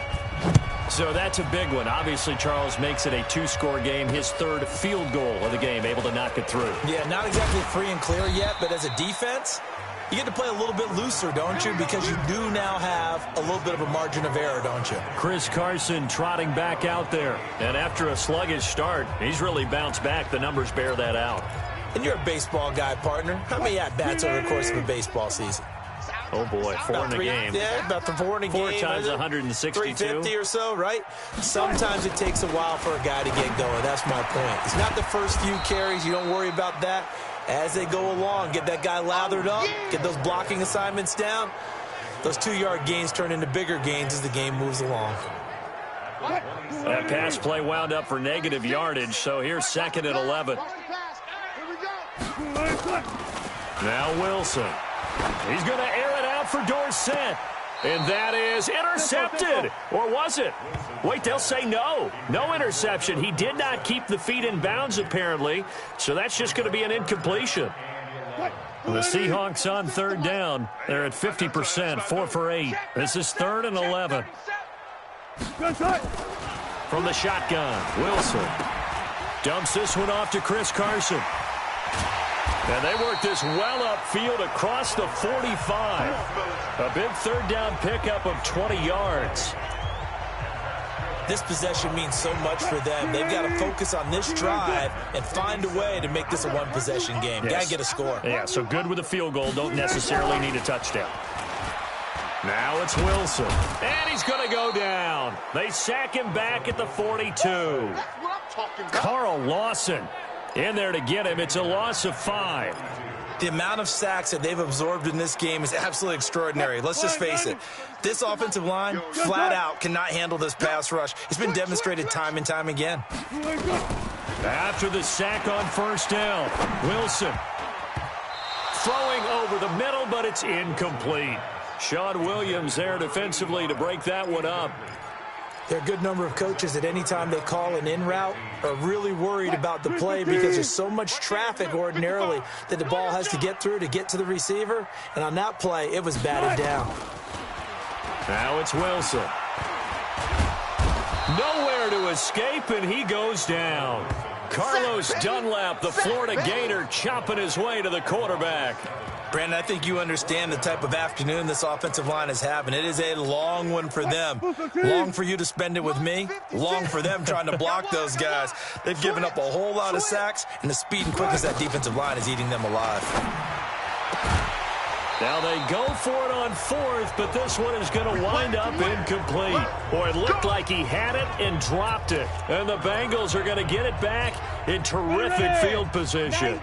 So that's a big one. Obviously, Charles makes it a 2-score game. His 3rd field goal of the game, able to knock it through. Yeah, not exactly free and clear yet, but as a defense, you get to play a little bit looser, don't you? Because you do now have a little bit of a margin of error, don't you? Chris Carson trotting back out there. And after a sluggish start, he's really bounced back. The numbers bear that out. And you're a baseball guy, partner. How many at-bats over the course of a baseball season? Oh, boy, 4 in a game. Yeah, about the 4 in a game. 4 times 162. 350 or so, right? Sometimes it takes a while for a guy to get going. That's my point. It's not the first few carries. You don't worry about that. As they go along, get that guy lathered up, get those blocking assignments down. those 2-yard gains turn into bigger gains as the game moves along. That pass play wound up for negative yardage, so here's 2nd and 11. Now Wilson. He's going to air it out for Dorsett. And that is intercepted. Or was it? Wait, they'll say no. No interception. He did not keep the feet in bounds, apparently. So that's just going to be an incompletion. The Seahawks on 3rd down. They're at 50%, 4 for 8. This is 3rd and 11. From the shotgun, Wilson dumps this one off to Chris Carson. And they work this well upfield across the 45. A big 3rd down pickup of 20 yards. This possession means so much for them. They've got to focus on this drive and find a way to make this a one-possession game. Yes. Got to get a score. Yeah, so good with a field goal. Don't necessarily need a touchdown. Now it's Wilson. And he's going to go down. They sack him back at the 42. Carl Lawson in there to get him. It's a loss of 5. The amount of sacks that they've absorbed in this game is absolutely extraordinary. Let's just face it. This offensive line, flat out, cannot handle this pass rush. It's been demonstrated time and time again. After the sack on 1st down, Wilson throwing over the middle, but it's incomplete. Sean Williams there defensively to break that one up. There are a good number of coaches that any time they call an in route are really worried about the play because there's so much traffic ordinarily that the ball has to get through to get to the receiver. And on that play, it was batted down. Now it's Wilson. Nowhere to escape, and he goes down. Carlos Dunlap, the Florida Gator, chopping his way to the quarterback. Brandon, I think you understand the type of afternoon this offensive line is having. It is a long one for them. Long for you to spend it with me. Long for them trying to block those guys. They've given up a whole lot of sacks, and the speed and quickness of that defensive line is eating them alive. Now they go for it on 4th, but this one is going to wind up incomplete. Boy, it looked like he had it and dropped it. And the Bengals are going to get it back in terrific field position.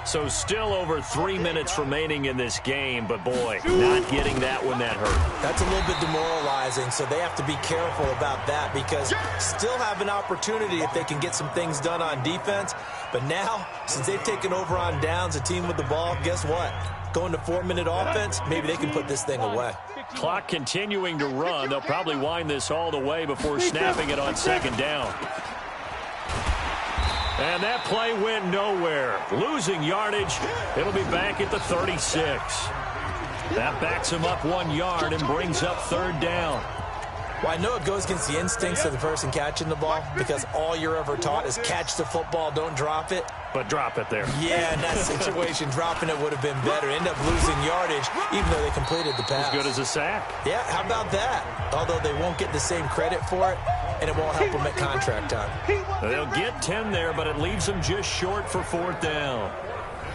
So still over 3 minutes remaining in this game, but boy, not getting that one that hurt. That's a little bit demoralizing, so they have to be careful about that because still have an opportunity if they can get some things done on defense. But now, since they've taken over on downs, a team with the ball, guess what? Going to 4-minute offense, maybe they can put this thing away. Clock continuing to run. They'll probably wind this all the way before snapping it on 2nd down. And that play went nowhere. Losing yardage. It'll be back at the 36. That backs him up 1 yard and brings up 3rd down. Well, I know it goes against the instincts of the person catching the ball because all you're ever taught is catch the football, don't drop it. But drop it there. Yeah, in that situation, dropping it would have been better. End up losing yardage, even though they completed the pass. As good as a sack. Yeah, how about that? Although they won't get the same credit for it, and it won't help them at contract time. They'll get 10 there, but it leaves them just short for 4th down.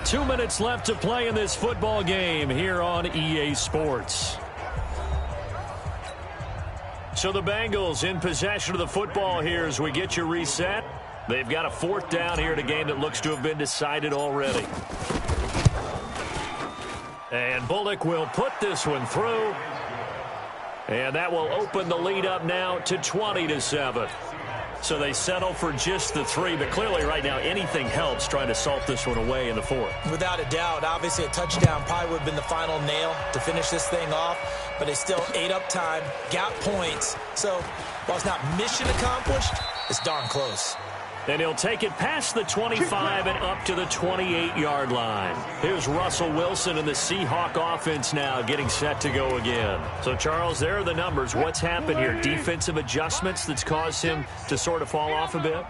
2 minutes left to play in this football game here on EA Sports. So the Bengals in possession of the football here as we get you reset. They've got a 4th down here in a game that looks to have been decided already. And Bullock will put this one through. And that will open the lead up now to 20-7. So they settle for just the 3, but clearly right now anything helps trying to salt this one away in the 4th. Without a doubt, obviously a touchdown probably would have been the final nail to finish this thing off, but they still ate up time, got points. So while it's not mission accomplished, it's darn close. And he'll take it past the 25 and up to the 28-yard line. Here's Russell Wilson and the Seahawk offense now getting set to go again. So, Charles, there are the numbers. What's happened here? Defensive adjustments that's caused him to sort of fall off a bit?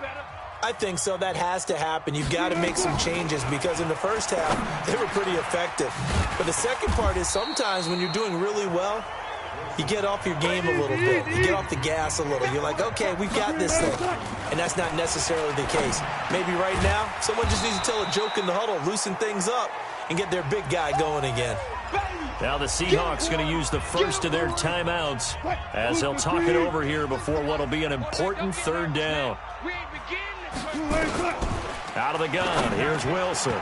I think so. That has to happen. You've got to make some changes because in the first half, they were pretty effective. But the second part is sometimes when you're doing really well, you get off your game a little bit. You get off the gas a little. You're like, okay, we've got this thing. And that's not necessarily the case. Maybe right now, someone just needs to tell a joke in the huddle, loosen things up, and get their big guy going again. Now the Seahawks going to use the first of their timeouts as they'll talk it over here before what will be an important 3rd down. Out of the gun, here's Wilson.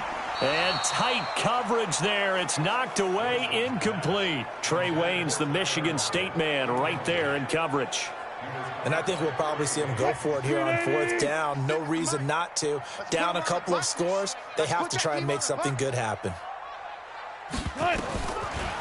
And tight coverage there. It's knocked away, incomplete. Trey Wayne's the Michigan State man right there in coverage. And I think we'll probably see him go for it here on 4th down. No reason not to. Down a couple of scores, they have to try and make something good happen.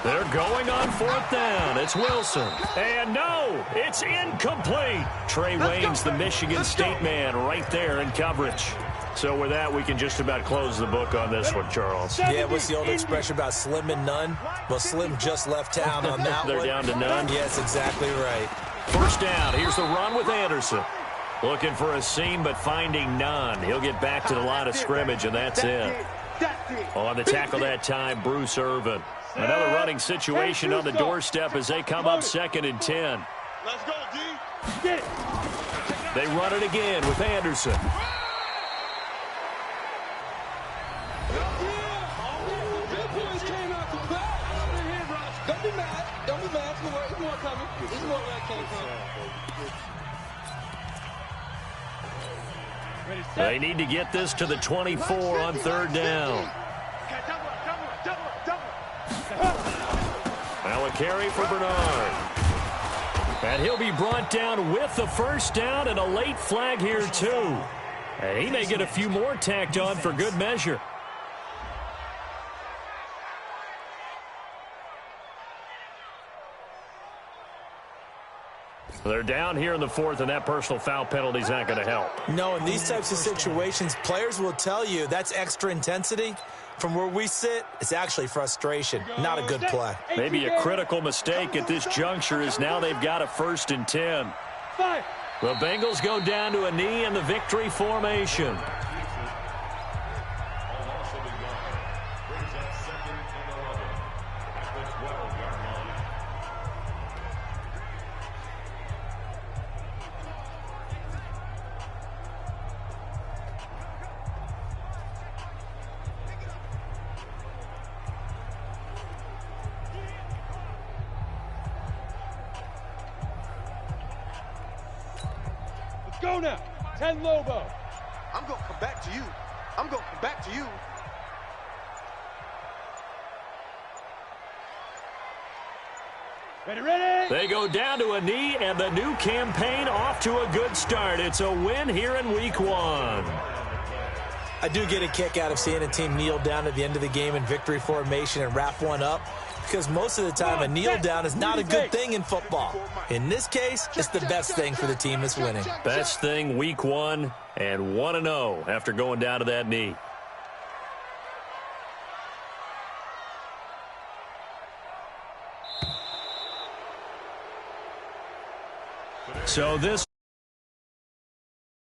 They're going on 4th down. It's Wilson. And no, it's incomplete. Trey Wayne's the Michigan State man right there in coverage. So with that, we can just about close the book on this one, Charles. Yeah, what's the old expression about slim and none? Well, Slim just left town on that They're one. down to none? Yes, exactly right. 1st down. Here's the run with Anderson. Looking for a seam, but finding none. He'll get back to the line of scrimmage, and that's it. On the tackle that time, Bruce Irvin. Another running situation on the doorstep as they come up 2nd and 10. Let's go, D. Get it. They run it again with Anderson. Don't be mad. Don't be mad. There's more coming. There's more where that came from. They need to get this to the 24 on 3rd down. Now a carry for Bernard. And he'll be brought down with the 1st down and a late flag here too. And he may get a few more tacked on for good measure. They're down here in the 4th, and that personal foul penalty is not going to help. No, in these types of situations, players will tell you that's extra intensity. From where we sit, it's actually frustration, not a good play. Maybe a critical mistake at this juncture is now they've got a 1st and 10. The Bengals go down to a knee in the victory formation. Go now. 10 Lobo. I'm going to come back to you. I'm going to come back to you. Ready, ready. They go down to a knee, and the new campaign off to a good start. It's a win here in Week 1. I do get a kick out of seeing a team kneel down at the end of the game in victory formation and wrap one up, because most of the time a kneel down is not a good thing in football. In this case, it's the best thing for the team that's winning. Best thing Week 1 and 1-0 after going down to that knee. So this